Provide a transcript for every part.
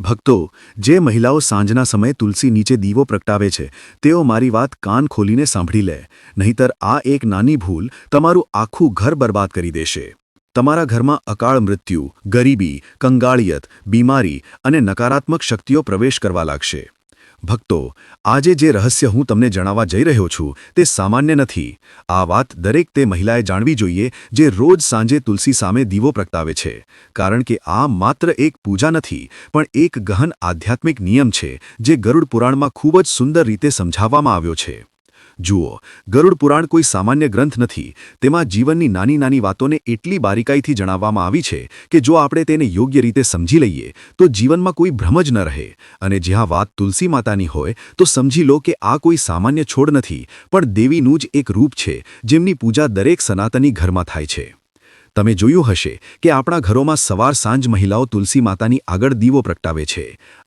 ભક્તો, જે મહિલાઓ સાંજના સમયે તુલસી નીચે દીવો પ્રગટાવે છે તેઓ મારી વાત કાન ખોલીને સાંભળી લે, નહીંતર આ એક નાની ભૂલ તમારું આખું ઘર બરબાદ કરી દેશે. તમારા ઘરમાં અકાળ મૃત્યુ, ગરીબી, કંગાળિયત, બીમારી અને નકારાત્મક શક્તિઓ પ્રવેશ કરવા લાગશે. ભક્તો, આજે જે રહસ્ય હું તમને જણાવવા જઈ રહ્યો છું તે સામાન્ય નથી. આ વાત દરેક તે મહિલાએ જાણવી જોઈએ જે રોજ સાંજે તુલસી સામે દીવો પ્રગટાવે છે, કારણ કે આ માત્ર એક પૂજા નથી પણ એક ગહન આધ્યાત્મિક નિયમ છે જે ગરુડ પુરાણમાં ખૂબ જ સુંદર રીતે સમજાવવામાં આવ્યો છે. જુઓ, ગરુડ પુરાણ કોઈ સામાન્ય ગ્રંથ નથી. તેમાં જીવનની નાની નાની વાતોને એટલી બારીકાઈથી જણાવવામાં આવી છે કે જો આપણે તેને યોગ્ય રીતે સમજી લઈએ તો જીવનમાં કોઈ ભ્રમ જ ન રહે. અને જ્યાં વાત તુલસી માતાની હોય તો સમજી લો કે આ કોઈ સામાન્ય છોડ નથી પણ દેવીનું જ એક રૂપ છે જેમની પૂજા દરેક સનાતની ઘરમાં થાય છે. તમે જોયું હશે કે આપણા ઘરોમાં સવાર સાંજ મહિલાઓ તુલસી માતાની આગળ દીવો પ્રગટાવે છે.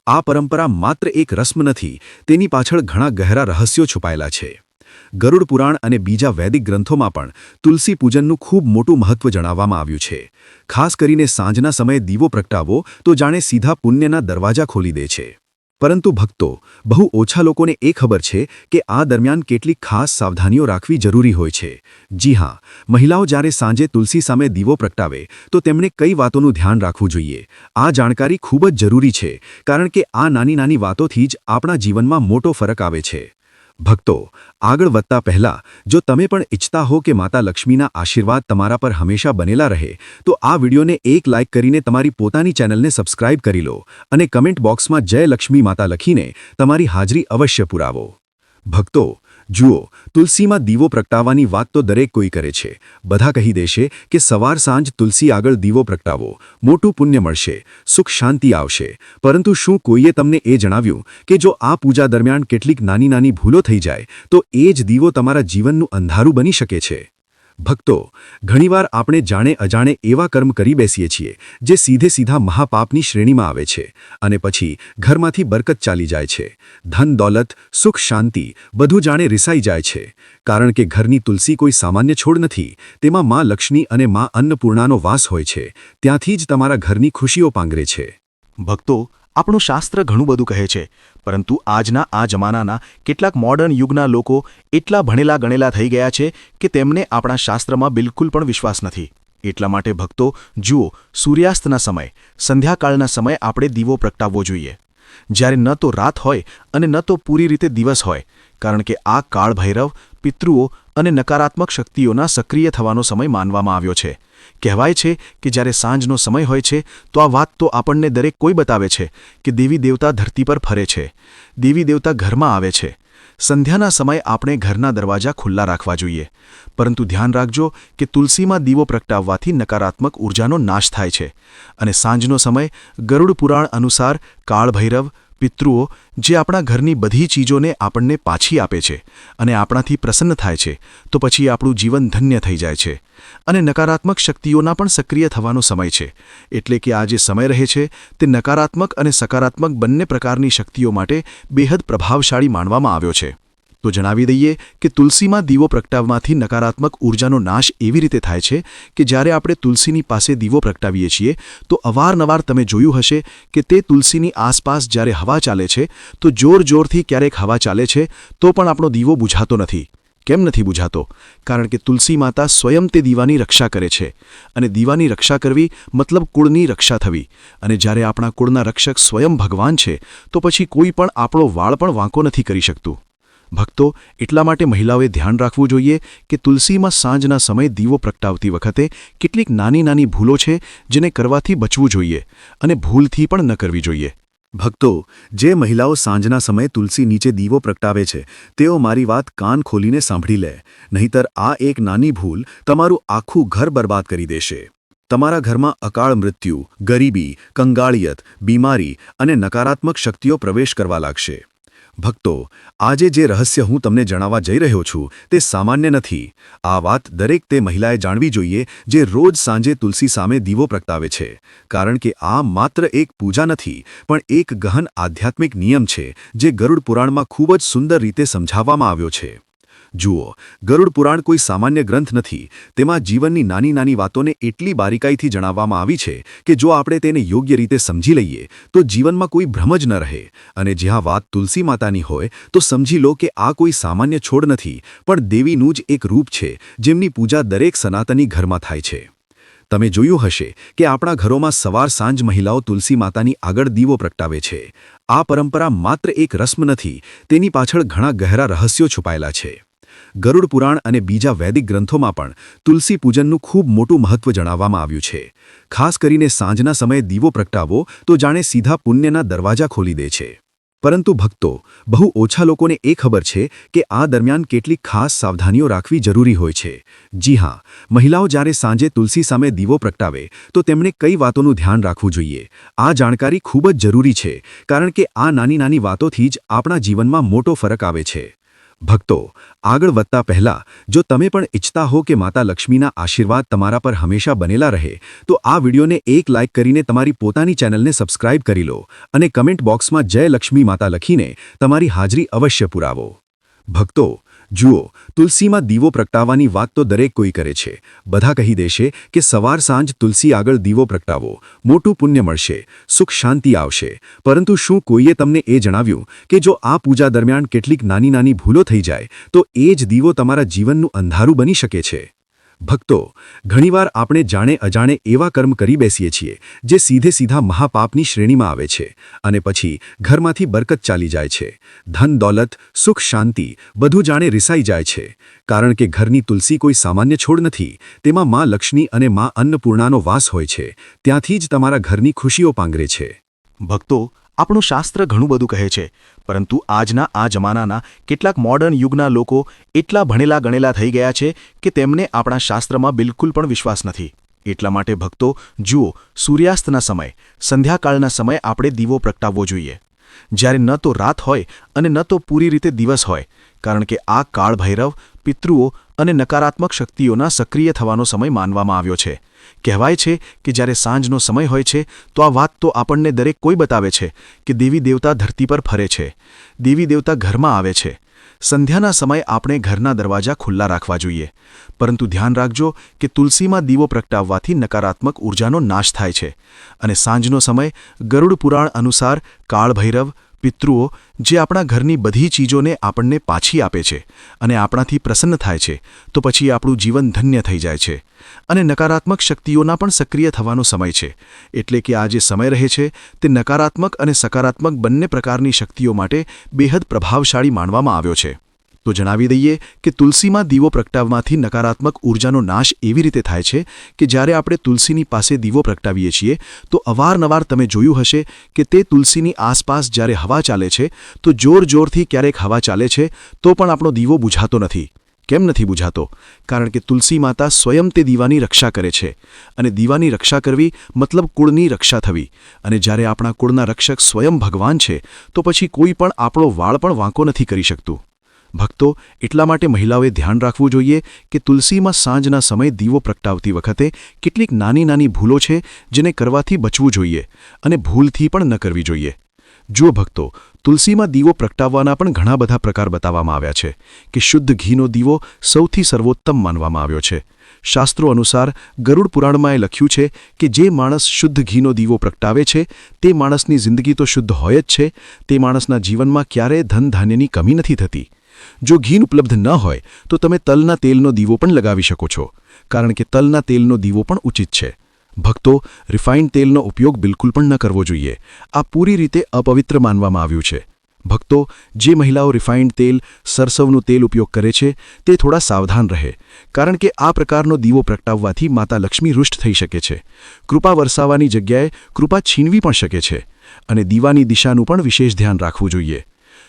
આ પરંપરા માત્ર એક રસ્મ નથી, તેની પાછળ ઘણા ગહેરા રહસ્યો છુપાયેલા છે. ગરુડ પુરાણ અને બીજા વૈદિક ગ્રંથોમાં પણ તુલસી પૂજનનું ખૂબ મોટું મહત્વ જણાવવામાં આવ્યું છે. ખાસ કરીને સાંજના સમયે દીવો પ્રગટાવો તો જાણે સીધા પુણ્યના દરવાજા ખોલી દે છે. પરંતુ ભક્તો, બહુ ઓછા લોકોને એ ખબર છે કે આ દરમિયાન કેટલીક ખાસ સાવધાનીઓ રાખવી જરૂરી હોય છે. જી હા, મહિલાઓ જ્યારે સાંજે તુલસી સામે દીવો પ્રગટાવે તો તેમણે કઈ વાતોનું ધ્યાન રાખવું જોઈએ. આ જાણકારી ખૂબ જ જરૂરી છે, કારણ કે આ નાની નાની વાતોથી જ આપણા જીવનમાં મોટો ફરક આવે છે. ભક્તો, આગળ વધતા પહેલા જો તમે પણ ઈચ્છતા હો કે માતા લક્ષ્મીના આશીર્વાદ તમારા પર હંમેશા બનેલા રહે તો આ વિડીયોને એક લાઇક કરીને તમારી પોતાની ચેનલને સબસ્ક્રાઇબ કરી લો અને કમેન્ટ બોક્સમાં જય લક્ષ્મી માતા લખીને તમારી હાજરી અવશ્ય પુરાવો. ભક્તો, જુઓ, તુલસીમાં દીવો પ્રગટાવવાની વાત તો દરેક કોઈ કરે છે. બધા કહી દેશે કે સવાર સાંજ તુલસી આગળ દીવો પ્રગટાવો, મોટું પુણ્ય મળશે, સુખ શાંતિ આવશે. પરંતુ શું કોઈએ તમને એ જણાવ્યું કે જો આ પૂજા દરમિયાન કેટલીક નાની નાની ભૂલો થઈ જાય તો એ જ દીવો તમારા જીવનનું અંધારું બની શકે છે? ભક્તો, ઘણીવાર આપણે જાણે અજાણે એવા કર્મ કરી બેસીએ છીએ જે સીધે સીધા મહાપાપની શ્રેણીમાં આવે છે અને પછી ઘરમાંથી બરકત ચાલી જાય છે. ધન દોલત, સુખ શાંતિ બધું જાણે રિસાઈ જાય છે. કારણ કે ઘરની તુલસી કોઈ સામાન્ય છોડ નથી, તેમાં માં લક્ષ્મી અને માં અન્નપૂર્ણાનો વાસ હોય છે. ત્યાંથી જ તમારા ઘરની ખુશીઓ પાંગરે છે. ભક્તો, આપણું શાસ્ત્ર ઘણું બધું કહે છે, પરંતુ આજના આ જમાનાના કેટલાક મોડર્ન યુગના લોકો એટલા ભણેલા ગણેલા થઈ ગયા છે કે તેમને આપણા શાસ્ત્રમાં બિલકુલ પણ વિશ્વાસ નથી. એટલા માટે ભક્તો, જુઓ, સૂર્યાસ્તના સમય, સંધ્યાકાળના સમયે આપણે દીવો પ્રગટાવવો જોઈએ, જ્યારે ન તો રાત હોય અને ન તો પૂરી રીતે દિવસ હોય, કારણ કે આ કાળ ભૈરવ, પિતૃઓ અને નકારાત્મક શક્તિઓના સક્રિય થવાનો સમય માનવામાં આવ્યો છે. કહેવાય છે કે જ્યારે સાંજનો સમય હોય છે તો આ વાત તો આપણને દરેક કોઈ બતાવે છે કે દેવી દેવતા ધરતી પર ફરે છે, દેવી દેવતા ઘરમાં આવે છે. સંધ્યાના સમયે આપણે ઘરના દરવાજા ખુલ્લા રાખવા જોઈએ, પરંતુ ધ્યાન રાખજો કે તુલસીમાં દીવો પ્રગટાવવાથી નકારાત્મક ઉર્જાનો નાશ થાય છે. અને સાંજનો સમય ગરુડ પુરાણ અનુસાર કાળ ભૈરવ, પિતૃઓ જે આપણા ઘરની બધી ચીજોને આપણને પાછી આપે છે અને આપણાથી પ્રસન્ન થાય છે, તો પછી આપણું જીવન ધન્ય થઈ જાય છે. અને નકારાત્મક શક્તિઓના પણ સક્રિય થવાનો સમય છે. એટલે કે આ જે સમય રહે છે તે નકારાત્મક અને સકારાત્મક બંને પ્રકારની શક્તિઓ માટે બેહદ પ્રભાવશાળી માનવામાં આવ્યો છે. તો જણાવી દઈએ કે તુલસીમાં દીવો પ્રગટાવવાથી નકારાત્મક ઉર્જાનો નાશ એવી રીતે થાય છે કે જ્યારે આપણે તુલસીની પાસે દીવો પ્રગટાવીએ છીએ તો અવારનવાર તમે જોયું હશે કે તે તુલસીની આસપાસ જ્યારે હવા ચાલે છે તો જોરથી ક્યારેક હવા ચાલે છે તો પણ આપણો દીવો બુઝાતો નથી. કેમ નથી બુઝાતો? કારણ કે તુલસી માતા સ્વયં તે દીવાની રક્ષા કરે છે. અને દીવાની રક્ષા કરવી મતલબ કુળની રક્ષા થવી. અને જ્યારે આપણા કુળના રક્ષક સ્વયં ભગવાન છે તો પછી કોઈ પણ આપણો વાળ પણ વાંકો નથી કરી શકતું. ભક્તો, એટલા માટે મહિલાઓએ ધ્યાન રાખવું જોઈએ કે તુલસીમાં સાંજના સમયે દીવો પ્રગટાવતી વખતે કેટલીક નાની નાની ભૂલો છે જેને કરવાથી બચવું જોઈએ અને ભૂલથી પણ ન કરવી જોઈએ. ભક્તો, જે મહિલાઓ સાંજના સમયે તુલસી નીચે દીવો પ્રગટાવે છે તેઓ મારી વાત કાન ખોલીને સાંભળી લે, નહીંતર આ એક નાની ભૂલ તમારું આખું ઘર બરબાદ કરી દેશે. તમારા ઘરમાં અકાળ મૃત્યુ, ગરીબી, કંગાળિયત, બીમારી અને નકારાત્મક શક્તિઓ પ્રવેશ કરવા લાગશે. ભક્તો, આજે જે રહસ્ય હું તમને જણાવવા જઈ રહ્યો છું તે સામાન્ય નથી. આ વાત દરેક તે મહિલાએ જાણવી જોઈએ જે રોજ સાંજે તુલસી સામે દીવો પ્રગટાવે છે, કારણ કે આ માત્ર એક પૂજા નથી પણ એક ગહન આધ્યાત્મિક નિયમ છે જે ગરુડ પુરાણમાં ખૂબ જ સુંદર રીતે સમજાવવામાં આવ્યો છે. જુઓ, ગરુડ પુરાણ કોઈ સામાન્ય ગ્રંથ નથી. તેમાં જીવનની નાની નાની વાતોને એટલી બારીકાઈથી જણાવવામાં આવી છે કે જો આપણે તેને યોગ્ય રીતે સમજી લઈએ તો જીવનમાં કોઈ ભ્રમ જ ન રહે. અને જ્યાં વાત તુલસી માતાની હોય તો સમજી લો કે આ કોઈ સામાન્ય છોડ નથી, પણ દેવીનું જ એક રૂપ છે જેમની પૂજા દરેક સનાતની ઘરમાં થાય છે. તમે જોયું હશે કે આપણા ઘરોમાં સવાર સાંજ મહિલાઓ તુલસી માતાની આગળ દીવો પ્રગટાવે છે. આ પરંપરા માત્ર એક રસ્મ નથી, તેની પાછળ ઘણા ગહેરા રહસ્યો છુપાયેલા છે. ગરુડ પુરાણ અને બીજા વૈદિક ગ્રંથોમાં પણ તુલસી પૂજનનું ખૂબ મોટું મહત્વ જણાવવામાં આવ્યું છે. ખાસ કરીને સાંજના સમયે દીવો પ્રગટાવો તો જાણે સીધા પુણ્યના દરવાજા ખોલી દે છે. પરંતુ ભક્તો, બહુ ઓછા લોકોને એ ખબર છે કે આ દરમિયાન કેટલીક ખાસ સાવધાનીઓ રાખવી જરૂરી હોય છે. જી હા, મહિલાઓ જ્યારે સાંજે તુલસી સામે દીવો પ્રગટાવે તો તેમણે કઈ વાતોનું ધ્યાન રાખવું જોઈએ. આ જાણકારી ખૂબ જ જરૂરી છે, કારણ કે આ નાની નાની વાતોથી જ આપણા જીવનમાં મોટો ફરક આવે છે. ભક્તો, આગળ વધતા પહેલા જો તમે પણ ઈચ્છતા હો કે માતા લક્ષ્મીના આશીર્વાદ તમારા પર હંમેશા બનેલા રહે તો આ વિડીયોને એક લાઇક કરીને તમારી પોતાની ચેનલને સબસ્ક્રાઇબ કરી લો અને કમેન્ટ બોક્સમાં જય લક્ષ્મી માતા લખીને તમારી હાજરી અવશ્ય પુરાવો. ભક્તો, જુઓ, તુલસીમાં દીવો પ્રગટાવવાની વાત તો દરેક કોઈ કરે છે. બધા કહી દેશે કે સવાર સાંજ તુલસી આગળ દીવો પ્રગટાવો, મોટું પુણ્ય મળશે, સુખ શાંતિ આવશે. પરંતુ શું કોઈએ તમને એ જણાવ્યું કે જો આ પૂજા દરમિયાન કેટલીક નાની નાની ભૂલો થઈ જાય તો એ જ દીવો તમારા જીવનનું અંધારું બની શકે છે? ભક્તો, ઘણીવાર આપણે જાણે અજાણે એવા કર્મ કરી બેસીએ છીએ જે સીધા મહાપાપની શ્રેણીમાં આવે છે અને પછી ઘરમાંથી બરકત ચાલી જાય છે. ધન દોલત, સુખ શાંતિ બધું જાણે રિસાઈ જાય છે. કારણ કે ઘરની તુલસી કોઈ સામાન્ય છોડ નથી. તેમાં માં લક્ષ્મી અને માં અન્નપૂર્ણાનો વાસ હોય છે. ત્યાંથી જ તમારા ઘરની ખુશીઓ પાંગરે છે. ભક્તો, આપણું શાસ્ત્ર ઘણું બધું કહે છે, પરંતુ આજના આ જમાનાના કેટલાક મોડર્ન યુગના લોકો એટલા ભણેલા ગણેલા થઈ ગયા છે કે તેમને આપણા શાસ્ત્રમાં બિલકુલ પણ વિશ્વાસ નથી. એટલા માટે ભક્તો, જુઓ, સૂર્યાસ્તના સમય, સંધ્યાકાળના સમયે આપણે દીવો પ્રગટાવવો જોઈએ. જ્યારે ન તો રાત હોય અને ન તો પૂરી રીતે દિવસ હોય, કારણ કે આ કાળ ભૈરવ, પિતૃઓ અને નકારાત્મક શક્તિઓના સક્રિય થવાનો સમય માનવામાં આવ્યો છે. કહેવાય છે કે જ્યારે સાંજનો સમય હોય છે તો આ વાત તો આપણને દરેક કોઈ બતાવે છે કે દેવી દેવતા ધરતી પર ફરે છે, દેવી દેવતા ઘરમાં આવે છે. સંધ્યાના સમયે આપણે ઘરના દરવાજા ખુલ્લા રાખવા જોઈએ. પરંતુ ધ્યાન રાખજો કે તુલસીમાં દીવો પ્રગટાવવાથી નકારાત્મક ઉર્જાનો નાશ થાય છે. અને સાંજનો સમય ગરુડ પુરાણ અનુસાર કાળ ભૈરવ, પિતૃઓ જે આપણા ઘરની બધી ચીજોને આપણને પાછી આપે છે અને આપણાથી પ્રસન્ન થાય છે, તો પછી આપણું જીવન ધન્ય થઈ જાય છે. અને નકારાત્મક શક્તિઓના પણ સક્રિય થવાનો સમય છે. એટલે કે આ જે સમય રહે છે તે નકારાત્મક અને સકારાત્મક બંને પ્રકારની શક્તિઓ માટે બેહદ પ્રભાવશાળી માનવામાં આવ્યો છે. તો જણાવી દઈએ કે તુલસીમાં દીવો પ્રગટાવવાથી નકારાત્મક ઉર્જાનો નાશ એવી રીતે થાય છે કે જ્યારે આપણે તુલસીની પાસે દીવો પ્રગટાવીએ છીએ તો અવારનવાર તમે જોયું હશે કે તે તુલસીની આસપાસ જ્યારે હવા ચાલે છે તો જોરથી ક્યારેક હવા ચાલે છે તો પણ આપણો દીવો બુઝાતો નથી. કેમ નથી બુઝાતો? કારણ કે તુલસી માતા સ્વયં તે દીવાની રક્ષા કરે છે. અને દીવાની રક્ષા કરવી મતલબ કુળની રક્ષા થવી. અને જ્યારે આપણા કુળના રક્ષક સ્વયં ભગવાન છે તો પછી કોઈ પણ આપણો વાળ પણ વાંકો નથી કરી શકતું. ભક્તો, એટલા માટે મહિલાઓએ ધ્યાન રાખવું જોઈએ કે તુલસીમાં સાંજના સમયે દીવો પ્રગટાવતી વખતે કેટલીક નાની નાની ભૂલો છે જેને કરવાથી બચવું જોઈએ અને ભૂલથી પણ ન કરવી જોઈએ. જુઓ ભક્તો, તુલસીમાં દીવો પ્રગટાવવાના પણ ઘણા બધા પ્રકાર બતાવવામાં આવ્યા છે કે શુદ્ધ ઘીનો દીવો સૌથી સર્વોત્તમ માનવામાં આવ્યો છે. શાસ્ત્રો અનુસાર ગરુડ પુરાણમાં એ લખ્યું છે કે જે માણસ શુદ્ધ ઘીનો દીવો પ્રગટાવે છે તે માણસની જિંદગી તો શુદ્ધ હોય જ છે, તે માણસના જીવનમાં ક્યારેય ધન ધાન્યની કમી નથી થતી. જો ઘી ઉપલબ્ધ ન હોય તો તમે તલના તેલનો દીવો પણ લગાવી શકો છો, કારણ કે તલના તેલનો દીવો પણ ઉચિત છે. ભક્તો, રિફાઇન્ડ તેલનો ઉપયોગ બિલકુલ પણ ન કરવો જોઈએ. આ પૂરી રીતે અપવિત્ર માનવામાં આવ્યું છે. ભક્તો, જે મહિલાઓ રિફાઇન્ડ તેલ, સરસવનું તેલ ઉપયોગ કરે છે તે થોડા સાવધાન રહે, કારણ કે આ પ્રકારનો દીવો પ્રગટાવવાથી માતા લક્ષ્મી રૂષ્ટ થઈ શકે છે. કૃપા વરસાવવાની જગ્યાએ કૃપા છીનવી પણ શકે છે. અને દીવાની દિશાનું પણ વિશેષ ધ્યાન રાખવું જોઈએ.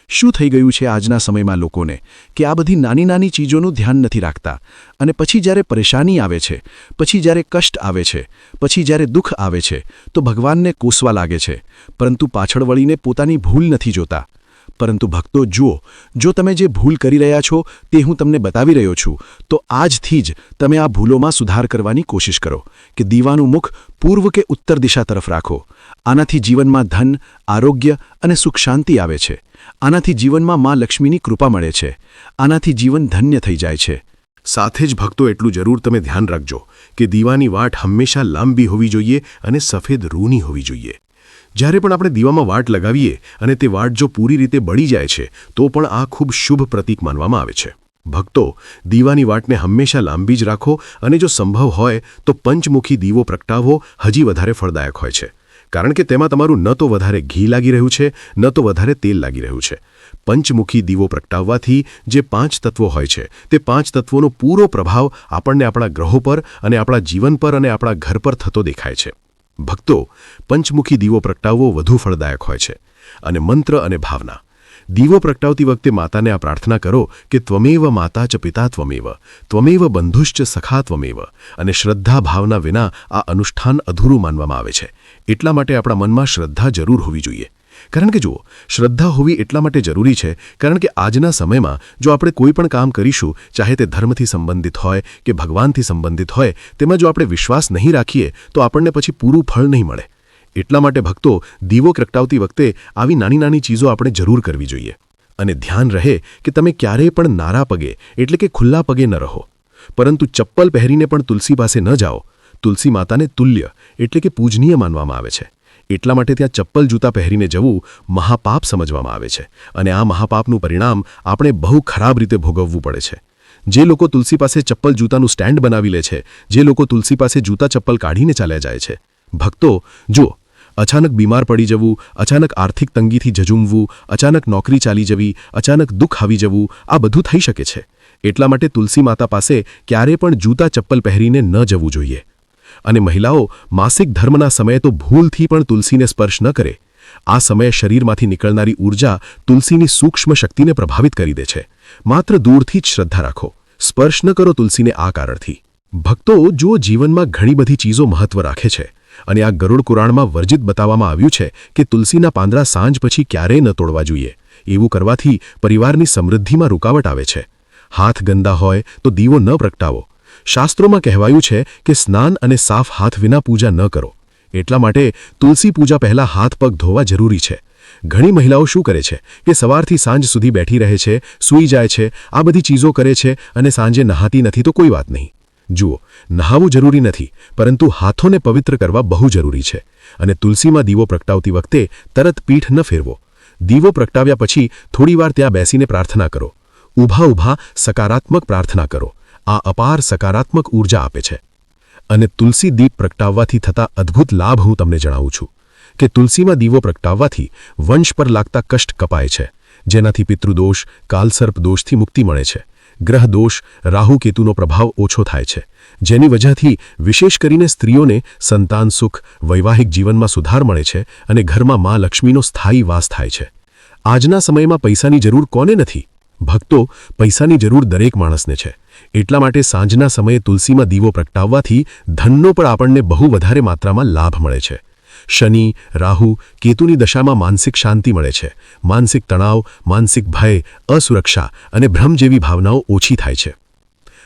શું થઈ ગયું છે આજના સમયમાં લોકોને કે આ બધી નાની નાની ચીજોનું ધ્યાન નથી રાખતા અને પછી જ્યારે પરેશાની આવે છે, પછી જ્યારે કષ્ટ આવે છે, પછી જ્યારે દુઃખ આવે છે તો ભગવાનને કોસવા લાગે છે, પરંતુ પાછળ વળીને પોતાની ભૂલ નથી જોતા. પરંતુ ભક્તો જુઓ, જો તમે જે ભૂલ કરી રહ્યા છો તે હું તમને બતાવી રહ્યો છું, તો આજથી જ તમે આ ભૂલોમાં સુધાર કરવાની કોશિશ કરો કે દીવાનું મુખ પૂર્વ કે ઉત્તર દિશા તરફ રાખો. આનાથી જીવનમાં ધન, આરોગ્ય અને સુખ શાંતિ આવે છે. આનાથી જીવનમાં મા લક્ષ્મીની કૃપા મળે છે. આનાથી જીવન ધન્ય થઈ જાય છે. સાથે જ ભક્તો એટલું જરૂર તમે ધ્યાન રાખજો કે દીવાની વાટ હંમેશા લાંબી હોવી જોઈએ અને સફેદ રૂની હોવી જોઈએ. જ્યારે પણ આપણે દીવામાં વાટ લગાવીએ અને તે વાટ જો પૂરી રીતે બળી જાય છે તો પણ આ ખૂબ શુભ પ્રતીક માનવામાં આવે છે. ભક્તો, દીવાની વાટને હંમેશા લાંબી જ રાખો અને જો સંભવ હોય તો પંચમુખી દીવો પ્રગટાવવો હજી વધારે ફળદાયક હોય છે. કારણ કે તેમાં તમારું ન તો વધારે ઘી લાગી રહ્યું છે, ન તો વધારે તેલ લાગી રહ્યું છે. પંચમુખી દીવો પ્રગટાવવાથી જે 5 તત્વો હોય છે તે 5 તત્વોનો પૂરો પ્રભાવ આપણને આપણા ગ્રહો પર અને આપણા જીવન પર અને આપણા ઘર પર થતો દેખાય છે. ભક્તો, પંચમુખી દીવો પ્રગટાવવો વધુ ફળદાયક હોય છે. અને મંત્ર અને ભાવના. દીવો પ્રગટાવતી વખતે માતાને આ પ્રાર્થના કરો કે ત્વમેવ માતા ચ પિતા ત્વમેવ, ત્વમેવ બંધુશ્ચ સખા ત્વમેવ. અને શ્રદ્ધા ભાવના વિના આ અનુષ્ઠાન અધૂરું માનવામાં આવે છે. એટલા માટે આપણા મનમાં શ્રદ્ધા જરૂર હોવી જોઈએ. કારણ કે જુઓ, શ્રદ્ધા હોવી એટલા માટે જરૂરી છે કારણ કે આજના સમયમાં જો આપણે કોઈ પણ કામ કરીશું, ચાહે તે ધર્મથી સંબંધિત હોય કે ભગવાનથી સંબંધિત હોય, તેમાં જો આપણે વિશ્વાસ નહીં રાખીએ તો આપણને પછી પૂરું ફળ નહીં મળે. એટલા માટે ભક્તો, દીવો પ્રગટાવતી વખતે આવી નાની નાની ચીજો આપણે જરૂર કરવી જોઈએ. અને ધ્યાન રહે કે તમે ક્યારેય પણ નારા પગે એટલે કે ખુલ્લા પગે ન રહો, પરંતુ ચપ્પલ પહેરીને પણ તુલસી પાસે ન જાઓ. તુલસી માતાને તુલ્ય એટલે કે પૂજનીય માનવામાં આવે છે. એટલા માટે ત્યાં ચપ્પલ જૂતા પહેરીને જવું મહાપાપ સમજવામાં આવે છે. અને આ મહાપાપનું પરિણામ આપણે બહુ ખરાબ રીતે ભોગવવું પડે છે. જે લોકો તુલસી પાસે ચપ્પલ જૂતાનું સ્ટેન્ડ બનાવી લે છે, જે લોકો તુલસી પાસે જૂતા ચપ્પલ કાઢીને ચાલ્યા જાય છે, ભક્તો જુઓ, અચાનક બીમાર પડી જવું, અચાનક આર્થિક તંગીથી ઝઝૂમવું, અચાનક નોકરી ચાલી જવી, અચાનક દુઃખ આવી જવું, આ બધું થઈ શકે છે. એટલા માટે તુલસી માતા પાસે ક્યારે પણ જૂતા ચપ્પલ પહેરીને ન જવું જોઈએ. અને મહિલાઓ માસિક ધર્મના સમયે તો ભૂલથી પણ તુલસીને સ્પર્શ ન કરે. આ સમયે શરીરમાંથી નીકળનારી ઊર્જા તુલસીની સૂક્ષ્મ શક્તિને પ્રભાવિત કરી દે છે. માત્ર દૂરથી જ શ્રદ્ધા રાખો, સ્પર્શ ન કરો તુલસીને આ કારણથી. ભક્તો, જો જીવનમાં ઘણી બધી ચીજો મહત્વ રાખે છે અને આ ગરુડ પુરાણમાં વર્જિત બતાવવામાં આવ્યું છે કે તુલસીના પાંદડા સાંજ પછી ક્યારેય ન તોડવા જોઈએ. એવું કરવાથી પરિવારની સમૃદ્ધિમાં રૂકાવટ આવે છે. હાથ ગંદા હોય તો દીવો ન પ્રગટાવો. શાસ્ત્રોમાં કહેવાયું છે કે સ્નાન અને સાફ હાથ વિના પૂજા ન કરો. એટલા માટે તુલસી પૂજા પહેલાં હાથ પગ ધોવા જરૂરી છે. ઘણી મહિલાઓ શું કરે છે કે સવારથી સાંજ સુધી બેઠી રહે છે, સૂઈ જાય છે, આ બધી ચીજો કરે છે અને સાંજે નહાતી નથી તો કોઈ વાત નહીં. જુઓ, નહાવું જરૂરી નથી, પરંતુ હાથોને પવિત્ર કરવા બહુ જરૂરી છે. અને તુલસીમાં દીવો પ્રગટાવતી વખતે તરત પીઠ ન ફેરવો. દીવો પ્રગટાવ્યા પછી થોડીવાર ત્યાં બેસીને પ્રાર્થના કરો. ઊભા ઊભા સકારાત્મક પ્રાર્થના કરો. આ અપાર સકારાત્મક ઊર્જા આપે છે. અને તુલસી દીપ પ્રગટાવવાથી થતા અદ્ભુત લાભ હું તમને જણાવું છું કે તુલસીમાં દીવો પ્રગટાવવાથી વંશ પર લાગતા કષ્ટ કપાય છે, જેનાથી પિતૃદોષ, કાલસર્પ દોષથી મુક્તિ મળે છે. ગ્રહ દોષ, રાહુ કેતુનો પ્રભાવ ઓછો થાય છે, જેની વજહથી વિશેષ કરીને સ્ત્રીઓને સંતાન સુખ, વૈવાહિક જીવનમાં સુધાર મળે છે અને ઘરમાં મા લક્ષ્મીનો સ્થાયી વાસ થાય છે. આજના સમયમાં પૈસાની જરૂર કોને નથી? ભક્તો, પૈસાની જરૂર દરેક માણસને છે. એટલા માટે સાંજના સમયે તુલસીમાં દીવો પ્રગટાવવાથી ધનનો પણ આપણને બહુ વધારે માત્રામાં લાભ મળે છે. શનિ, રાહુ, કેતુની દશામાં માનસિક શાંતિ મળે છે. માનસિક તણાવ, માનસિક ભય, અસુરક્ષા અને ભ્રમ જેવી ભાવનાઓ ઓછી થાય છે.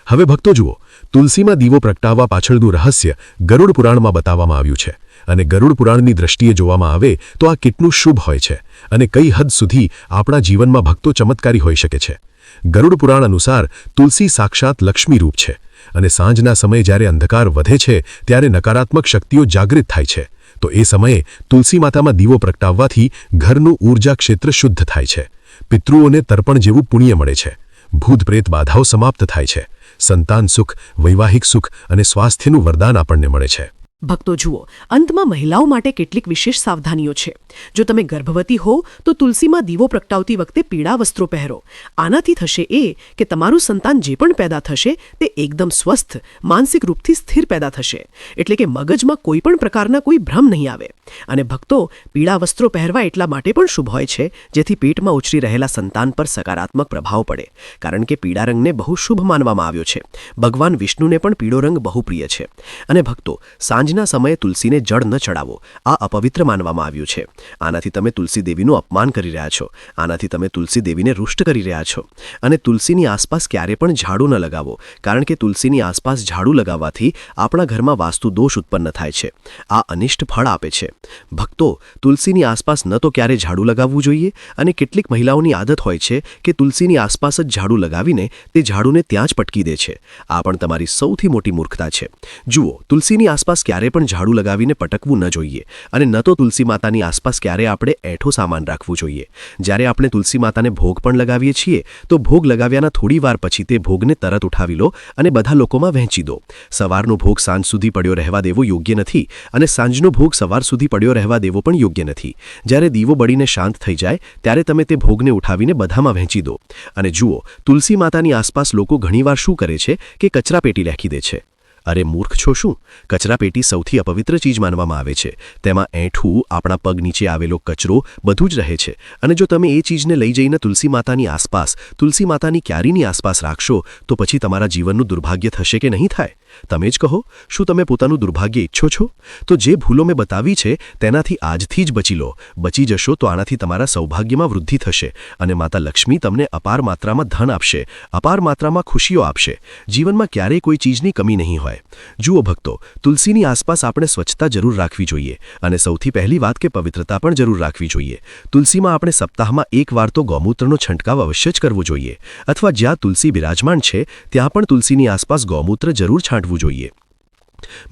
હવે ભક્તો જુઓ, તુલસીમાં દીવો પ્રગટાવવા પાછળનું રહસ્ય ગરુડ પુરાણમાં બતાવવામાં આવ્યું છે. અને ગરુડ પુરાણની દ્રષ્ટિએ જોવામાં આવે તો આ કેટલું શુભ હોય છે અને કઈ હદ સુધી આપણા જીવનમાં ભક્તો ચમત્કારી હોઈ શકે છે. ગરુડ પુરાણ અનુસાર તુલસી સાક્ષાત લક્ષ્મી રૂપ છે અને સાંજના સમયે જ્યારે અંધકાર વધે છે ત્યારે નકારાત્મક શક્તિઓ જાગૃત થાય છે. તો એ સમયે તુલસી માતામાં દીવો પ્રગટાવવાથી ઘરનું ઊર્જા ક્ષેત્ર શુદ્ધ થાય છે. પિતૃઓને તર્પણ જેવું પુણ્ય મળે છે. ભૂત પ્રેત બાધાઓ સમાપ્ત થાય છે. સંતાન સુખ, વૈવાહિક સુખ અને સ્વાસ્થ્યનું વરદાન આપણને મળે છે. ભક્તો જુઓ, અંતમાં મહિલાઓ માટે કેટલીક વિશેષ સાવધાનીઓ છે. જો તમે ગર્ભવતી હો તો તુલસીમાં દીવો પ્રગટાવતી વખતે પીળા વસ્ત્રો પહેરો. આનાથી થશે એ કે તમારું સંતાન જે પણ પેદા થશે તે એકદમ સ્વસ્થ, માનસિક રૂપથી સ્થિર પેદા થશે. એટલે કે મગજમાં કોઈ પણ પ્રકારના કોઈ ભ્રમ નહીં આવે. અને ભક્તો, પીળા વસ્ત્રો પહેરવા એટલા માટે પણ શુભ હોય છે જેથી પેટમાં ઉછરી રહેલા સંતાન પર સકારાત્મક પ્રભાવ પડે. કારણ કે પીળા રંગને બહુ શુભ માનવામાં આવ્યો છે. ભગવાન વિષ્ણુને પણ પીળો રંગ બહુ પ્રિય છે. અને ભક્તો, સાંજે સાંજના સમયે તુલસીને જળ ન ચડાવો. આ અપવિત્ર માનવામાં આવ્યું છે. આનાથી તમે તુલસી દેવીનું અપમાન કરી રહ્યા છો. આનાથી તમે તુલસી દેવીને રુષ્ટ કરી રહ્યા છો. અને તુલસીની આસપાસ ક્યારે પણ ઝાડુ ન લગાવો, કારણ કે તુલસીની આસપાસ ઝાડુ લગાવવાથી આપણા ઘરમાં વાસ્તુ દોષ ઉત્પન્ન થાય છે. આ અનિષ્ટ ફળ આપે છે. ભક્તો, તુલસીની આસપાસ ન તો ક્યારે ઝાડુ લગાવવું જોઈએ, અને કેટલીક મહિલાઓની આદત હોય છે કે તુલસીની આસપાસ જ ઝાડુ લગાવીને તે ઝાડુને ત્યાં જ પટકી દે છે. આ પણ તમારી સૌથી મોટી મૂર્ખતા છે. જુઓ, તુલસીની આસપાસ ક્યારે પણ ઝાડુ લગાવીને પટકવું ન જોઈએ, અને ન તો તુલસી માતાની આસપાસ ક્યારે આપણે એઠો સામાન રાખવું જોઈએ. જ્યારે આપણે તુલસી માતાને ભોગ પણ લગાવીએ છીએ તો ભોગ લગાવ્યાના થોડી વાર પછી તે ભોગને તરત ઉઠાવી લો અને બધા લોકોમાં વહેંચી દો. સવારનો ભોગ સાંજ સુધી પડ્યો રહેવા દેવો યોગ્ય નથી, અને સાંજનો ભોગ સવાર સુધી પડ્યો રહેવા દેવો પણ યોગ્ય નથી. જ્યારે દીવો બળીને શાંત થઈ જાય ત્યારે તમે તે ભોગને ઉઠાવીને બધામાં વહેંચી દો. અને જુઓ, તુલસી માતાની આસપાસ લોકો ઘણીવાર શું કરે છે કે કચરાપેટી રાખી દે છે. અરે મૂર્ખ છો શું? કચરાપેટી સૌથી અપવિત્ર ચીજ માનવામાં આવે છે. તેમાં એઠું, આપણા પગ નીચે આવેલો કચરો બધું જ રહે છે. અને જો તમે એ ચીજને લઈ જઈને તુલસી માતાની આસપાસ, તુલસી માતાની ક્યારીની આસપાસ રાખશો તો પછી તમારા જીવનનું દુર્ભાગ્ય થશે કે નહીં થાય? તમે જ કહો, શું તમે પોતાનું દુર્ભાગ્ય ઈચ્છો છો? તો જે ભૂલો મેં બતાવી છે તેનાથી આજથી જ બચી લો. બચી જશો તો આનાથી તમારા સૌભાગ્યમાં વૃદ્ધિ થશે, અને માતા લક્ષ્મી તમને અપાર માત્રામાં ધન આપશે, અપાર માત્રામાં ખુશીઓ આપશે. જીવનમાં ક્યારેય કોઈ ચીજની કમી નહીં હોય. જુઓ ભક્તો, તુલસીની આસપાસ આપણે સ્વચ્છતા જરૂર રાખવી જોઈએ, અને સૌથી પહેલી વાત કે પવિત્રતા પણ જરૂર રાખવી જોઈએ. તુલસીમાં આપણે સપ્તાહમાં એકવાર તો ગૌમૂત્રનો છંટકાવ અવશ્ય જ કરવો જોઈએ, અથવા જ્યાં તુલસી બિરાજમાન છે ત્યાં પણ તુલસીની આસપાસ ગૌમૂત્ર જરૂર છાંટવું જોઈએ.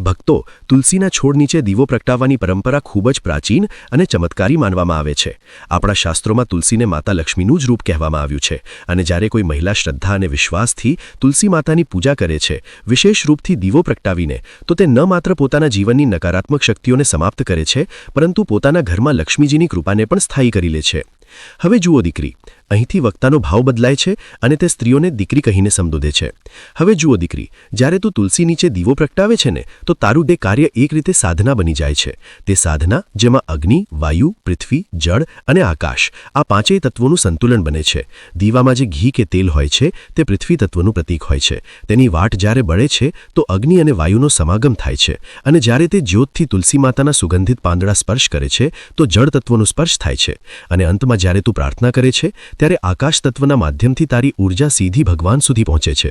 ભક્તો, તુલસીના છોડ નીચે દીવો પ્રગટાવવાની પરંપરા ખૂબ જ પ્રાચીન અને ચમત્કારી માનવામાં આવે છે. આપણા શાસ્ત્રોમાં તુલસીને માતા લક્ષ્મીનું જ રૂપ કહેવામાં આવ્યું છે, અને જ્યારે કોઈ મહિલા શ્રદ્ધા અને વિશ્વાસથી તુલસી માતાની પૂજા કરે છે, વિશેષ રૂપથી દીવો પ્રગટાવીને, તો તે ન માત્ર પોતાના જીવનની નકારાત્મક શક્તિઓને સમાપ્ત કરે છે, પરંતુ પોતાના ઘરમાં લક્ષ્મીજીની કૃપાને પણ સ્થાયી કરી લે છે. હવે જુઓ દીકરી, અહીંથી વક્તાનો ભાવ બદલાય છે અને તે સ્ત્રીઓને દીકરી કહીને સંબોધે છે. હવે જુઓ દીકરી, જ્યારે તું તુલસી નીચે દીવો પ્રગટાવે છે ને, તો તારું તે કાર્ય એક રીતે સાધના બની જાય છે. તે સાધના જેમાં અગ્નિ, વાયુ, પૃથ્વી, જળ અને આકાશ, આ પાંચેય તત્વોનું સંતુલન બને છે. દીવામાં જે ઘી કે તેલ હોય છે તે પૃથ્વી તત્વનું પ્રતીક હોય છે. તેની વાટ જ્યારે બળે છે તો અગ્નિ અને વાયુનો સમાગમ થાય છે, અને જ્યારે તે જ્યોતથી તુલસી માતાના સુગંધિત પાંદડા સ્પર્શ કરે છે તો જળ તત્વનો સ્પર્શ થાય છે. અને અંતમાં જ્યારે તું પ્રાર્થના કરે છે ત્યારે આકાશ તત્વના માધ્યમથી તારી ઊર્જા સીધી ભગવાન સુધી પહોંચે છે.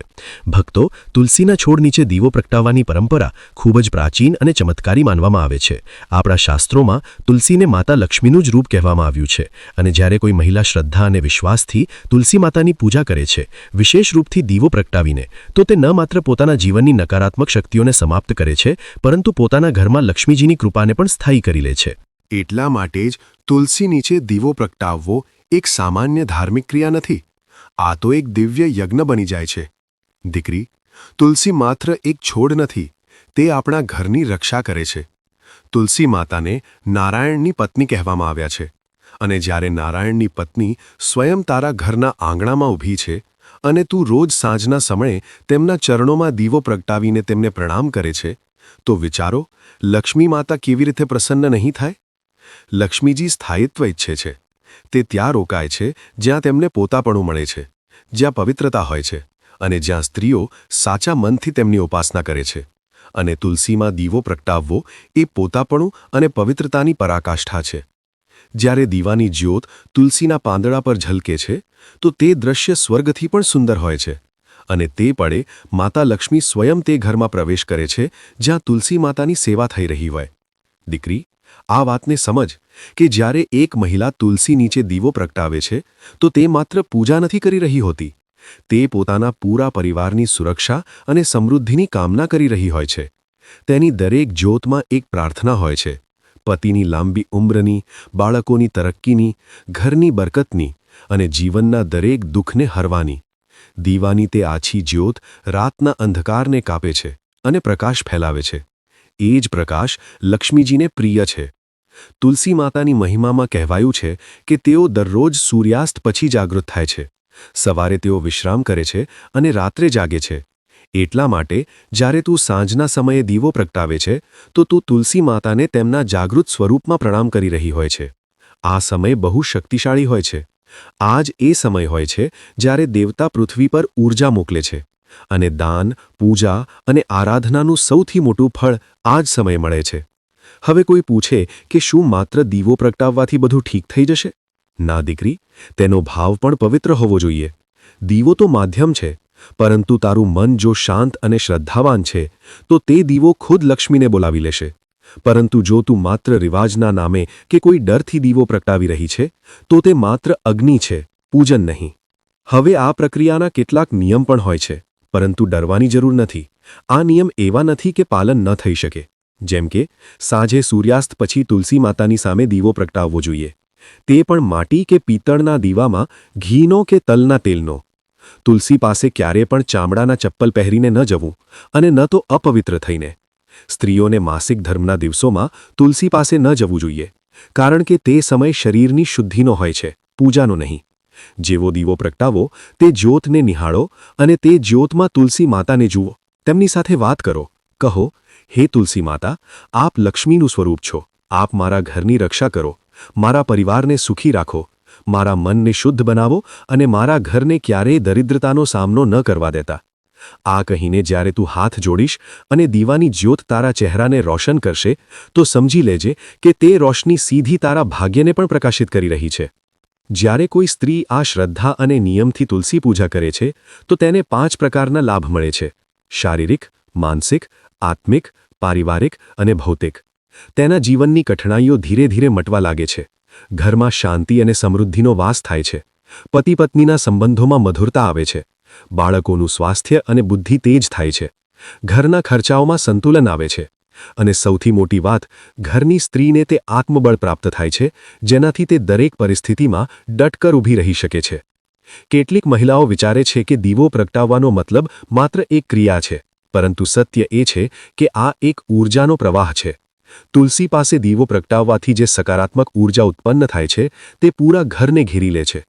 ભક્તો, તુલસીના છોડ નીચે દીવો પ્રગટાવવાની પરંપરા ખૂબ જ પ્રાચીન અને ચમત્કારી માનવામાં આવે છે. આપણા શાસ્ત્રોમાં તુલસીને માતા લક્ષ્મીનું જ રૂપ કહેવામાં આવ્યું છે, અને જ્યારે કોઈ મહિલા શ્રદ્ધા અને વિશ્વાસથી તુલસી માતાની પૂજા કરે છે, વિશેષ રૂપથી દીવો પ્રગટાવીને, તો તે ન માત્ર પોતાના જીવનની નકારાત્મક શક્તિઓને સમાપ્ત કરે છે, પરંતુ પોતાના ઘરમાં લક્ષ્મીજીની કૃપાને પણ સ્થાયી કરી લે છે. એટલા માટે જ તુલસી નીચે દીવો પ્રગટાવવો એક સામાન્ય ધાર્મિક ક્રિયા નથી. આ તો એક દિવ્ય યજ્ઞ બની જાય છે. દીકરી, તુલસી માત્ર એક છોડ નથી, તે આપણા ઘરની રક્ષા કરે છે. તુલસી માતાને નારાયણની પત્ની કહેવામાં આવ્યા છે, અને જ્યારે નારાયણની પત્ની સ્વયં તારા ઘરના આંગણામાં ઊભી છે અને તું રોજ સાંજના સમયે તેમના ચરણોમાં દીવો પ્રગટાવીને તેમને પ્રણામ કરે છે, તો વિચારો, લક્ષ્મી માતા કેવી રીતે પ્રસન્ન નહીં થાય? લક્ષ્મીજી સ્થાયિત્વ ઈચ્છે છે. તે ત્યાં રોકાય છે જ્યાં તેમને પોતાપણું મળે છે, જ્યાં પવિત્રતા હોય છે, અને જ્યાં સ્ત્રીઓ સાચા મનથી તેમની ઉપાસના કરે છે. અને તુલસીમાં દીવો પ્રગટાવવો એ પોતાપણું અને પવિત્રતાની પરાકાષ્ઠા છે. જ્યારે દીવાની જ્યોત તુલસીના પાંદડા પર ઝલકે છે તો તે દ્રશ્ય સ્વર્ગથી પણ સુંદર હોય છે, અને તે પળે માતા લક્ષ્મી સ્વયં તે ઘરમાં પ્રવેશ કરે છે જ્યાં તુલસી માતાની સેવા થઈ રહી હોય. દીકરી, આ વાતને સમજ કે જ્યારે એક મહિલા તુલસી નીચે દીવો પ્રગટાવે છે તો તે માત્ર પૂજા નથી કરી રહી હોતી, તે પોતાના પૂરા પરિવારની સુરક્ષા અને સમૃદ્ધિની કામના કરી રહી હોય છે. તેની દરેક જ્યોતમાં એક પ્રાર્થના હોય છે, પતિની લાંબી ઉંમરની, બાળકોની તરક્કીની, ઘરની બરકતની અને જીવનના દરેક દુઃખને હરવાની. દીવાની તે આછી જ્યોત રાતના અંધકારને કાપે છે અને પ્રકાશ ફેલાવે છે. એ જ પ્રકાશ લક્ષ્મીજીને પ્રિય છે. તુલસી માતાની મહિમામાં કહેવાયું છે કે તેઓ દરરોજ સૂર્યાસ્ત પછી જાગૃત થાય છે. સવારે તેઓ વિશ્રામ કરે છે અને રાત્રે જાગે છે. એટલા માટે જ્યારે તું સાંજના સમયે દીવો પ્રગટાવે છે તો તું તુલસી માતાને તેમના જાગૃત સ્વરૂપમાં પ્રણામ કરી રહી હોય છે. આ સમય બહુ શક્તિશાળી હોય છે. આ જ એ સમય હોય છે જ્યારે દેવતા પૃથ્વી પર ઊર્જા મોકલે છે, અને દાન, પૂજા અને આરાધનાનું સૌથી મોટું ફળ આ જ સમયે મળે છે. હવે કોઈ પૂછે કે શું માત્ર દીવો પ્રગટાવવાથી બધું ઠીક થઈ જશે? ના દીકરી, તેનો ભાવ પણ પવિત્ર હોવો જોઈએ. દીવો તો માધ્યમ છે, પરંતુ તારું મન જો શાંત અને શ્રદ્ધાવાન છે તો તે દીવો ખુદ લક્ષ્મીને બોલાવી લેશે. પરંતુ જો તું માત્ર રિવાજના નામે કે કોઈ ડરથી દીવો પ્રગટાવી રહી છે તો તે માત્ર અગ્નિ છે, પૂજન નહીં. હવે આ પ્રક્રિયાના કેટલાક નિયમ પણ હોય છે, પરંતુ ડરવાની જરૂર નથી. આ નિયમ એવા નથી કે પાલન ન થઈ શકે. જેમ કે સાંજે સૂર્યાસ્ત પછી તુલસી માતાની સામે દીવો પ્રગટાવવો જોઈએ. તે પણ માટી કે પિત્તળના દીવામાં ઘીનો કે તલના તેલનો. તુલસી પાસે ક્યારે પણ ચામડાના ચપ્પલ પહેરીને ન જવું, અને ન તો અપવિત્ર થઈને. સ્ત્રીઓને માસિક ધર્મના દિવસોમાં તુલસી પાસે ન જવું જોઈએ, કારણ કે તે સમય શરીરની શુદ્ધિનો હોય છે, પૂજાનો નહીં. જેવો દીવો પ્રગટાવો તે જ્યોતને નિહાળો અને તે જ્યોતમાં તુલસી માતાને જુઓ. તેમની સાથે વાત કરો. કહો, હે તુલસી માતા, આપ લક્ષ્મીનું સ્વરૂપ છો. આપ મારા ઘરની રક્ષા કરો, મારા પરિવારને સુખી રાખો, મારા મનને શુદ્ધ બનાવો અને મારા ઘરને ક્યારેય દરિદ્રતાનો સામનો ન કરવા દેતા. આ કહીને જ્યારે તું હાથ જોડીશ અને દીવાની જ્યોત તારા ચહેરાને રોશન કરશે તો સમજી લેજે કે તે રોશની સીધી તારા ભાગ્યને પણ પ્રકાશિત કરી રહી છે. જ્યારે કોઈ સ્ત્રી આ શ્રદ્ધા અને નિયમથી તુલસી પૂજા કરે છે તો તેને 5 પ્રકારના લાભ મળે છે: શારીરિક, માનસિક, આત્મિક, પારિવારિક અને ભૌતિક. તેના જીવનની કઠણાઈઓ ધીરે ધીરે મટવા લાગે છે. ઘરમાં શાંતિ અને સમૃદ્ધિનો વાસ થાય છે. પતિ પત્નીના સંબંધોમાં મધુરતા આવે છે. બાળકોનું સ્વાસ્થ્ય અને બુદ્ધિ તેજ થાય છે. ઘરના ખર્ચાઓમાં સંતુલન આવે છે. અને સૌથી મોટી વાત, ઘરની સ્ત્રીને તે આત્મબળ પ્રાપ્ત થાય છે જેનાથી તે દરેક પરિસ્થિતિમાં ડટકર ઊભી રહી શકે છે. કેટલીક મહિલાઓ વિચારે છે કે દીવો પ્રગટાવવાનો મતલબ માત્ર એક ક્રિયા છે, પરંતુ સત્ય એ છે કે આ એક ઊર્જાનો પ્રવાહ છે. તુલસી પાસે દીવો પ્રગટાવવાથી જે સકારાત્મક ઊર્જા ઉત્પન્ન થાય છે તે પૂરા ઘરને ઘેરી લે છે.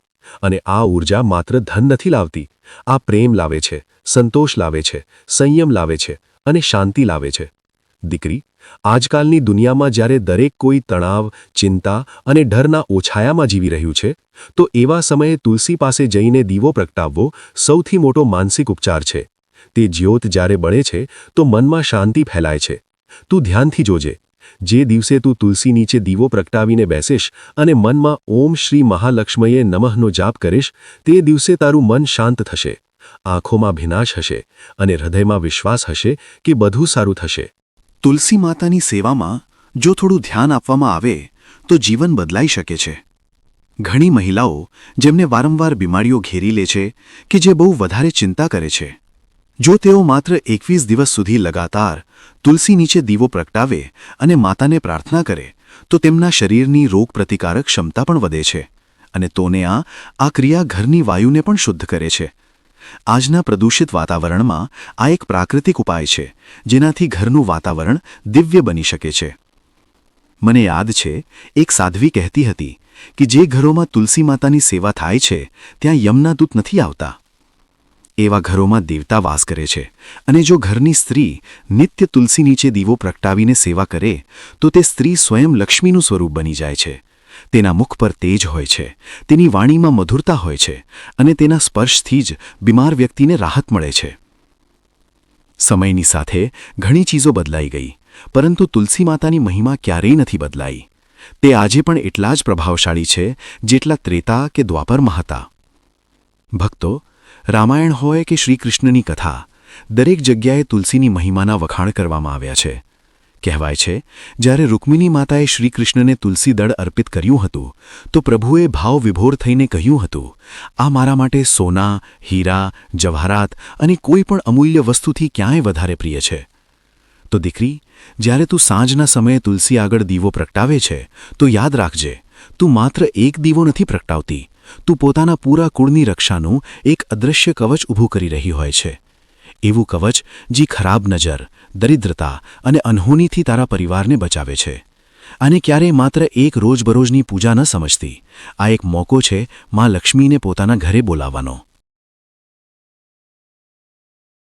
અને આ ઊર્જા માત્ર ધન નથી લાવતી. આ પ્રેમ લાવે છે, સંતોષ લાવે છે, સંયમ લાવે છે અને શાંતિ લાવે છે. દીકરી, આજકાલની દુનિયામાં જ્યારે દરેક કોઈ તણાવ, ચિંતા અને ડરના ઓછાયામાં જીવી રહ્યું છે તો એવા સમયે તુલસી પાસે જઈને દીવો પ્રગટાવવો સૌથી મોટો માનસિક ઉપચાર છે. તે જ્યોત જ્યારે બળે છે તો મનમાં શાંતિ ફેલાય છે. તું ધ્યાનથી જોજે. જે દિવસે તું તુલસી નીચે દીવો પ્રગટાવીને બેસીશ અને મનમાં ઓમ શ્રી મહાલક્ષ્મયે નમઃનો જાપ કરીશ, તે દિવસે તારું મન શાંત થશે, આંખોમાં ભીનાશ હશે અને હૃદયમાં વિશ્વાસ હશે કે બધું સારું થશે. તુલસી માતાની સેવામાં જો થોડું ધ્યાન આપવામાં આવે તો જીવન બદલાઈ શકે છે. ઘણી મહિલાઓ જેમને વારંવાર બીમારીઓ ઘેરી લે છે કે જે બહુ વધારે ચિંતા કરે છે, જો તેઓ માત્ર 21 દિવસ સુધી લગાતાર તુલસી નીચે દીવો પ્રગટાવે અને માતાને પ્રાર્થના કરે તો તેમના શરીરની રોગપ્રતિકારક ક્ષમતા પણ વધે છે. અને તોને આ ક્રિયા ઘરની વાયુને પણ શુદ્ધ કરે છે. આજના પ્રદૂષિત વાતાવરણમાં આ એક પ્રાકૃતિક ઉપાય છે જેનાથી ઘરનું વાતાવરણ દિવ્ય બની શકે છે. મને યાદ છે, એક સાધ્વી કહેતી હતી કે જે ઘરોમાં તુલસી માતાની સેવા થાય છે ત્યાં યમના દૂત નથી આવતા. એવા ઘરોમાં દેવતા વાસ કરે છે. અને જો ઘરની સ્ત્રી નિત્ય તુલસી નીચે દીવો પ્રગટાવીને સેવા કરે તો તે સ્ત્રી સ્વયં લક્ષ્મીનું સ્વરૂપ બની જાય છે. તેના મુખ પર તેજ હોય છે, તેની વાણીમાં મધુરતા હોય છે અને તેના સ્પર્શથી જ બીમાર વ્યક્તિને રાહત મળે છે. સમયની સાથે ઘણી ચીજો બદલાઈ ગઈ, પરંતુ તુલસી માતાની મહિમા ક્યારેય નથી બદલાઈ. તે આજે પણ એટલા જ પ્રભાવશાળી છે જેટલા ત્રેતા કે દ્વાપરમાં હતા. ભક્તો, રામાયણ હોય કે શ્રીકૃષ્ણની કથા, દરેક જગ્યાએ તુલસીની મહિમાના વખાણ કરવામાં આવ્યા છે. કહેવાય છે, જ્યારે રૂક્મિણી માતાએ શ્રીકૃષ્ણને તુલસી દળ અર્પિત કર્યું હતું તો પ્રભુએ ભાવ વિભોર થઈને કહ્યું હતું, આ મારા માટે સોના, હીરા, જવાહરાત અને કોઈ પણ અમૂલ્ય વસ્તુથી ક્યાંય વધારે પ્રિય છે. તો દીકરી, જ્યારે તું સાંજના સમયે તુલસી આગળ દીવો પ્રગટાવે છે તો યાદ રાખજે, તું માત્ર એક દીવો નથી પ્રગટાવતી, તું પોતાના પૂરા કુળની રક્ષાનું એક અદૃશ્ય કવચ ઊભું કરી રહી હોય છે. એવું કવચ જે ખરાબ નજર, દરિદ્રતા અને અનહોનીથી તારા પરિવારને બચાવે છે. આને ક્યારેય માત્ર એક રોજબરોજની પૂજા ન સમજતી. આ એક મોકો છે માં લક્ષ્મીને પોતાના ઘરે બોલાવવાનો.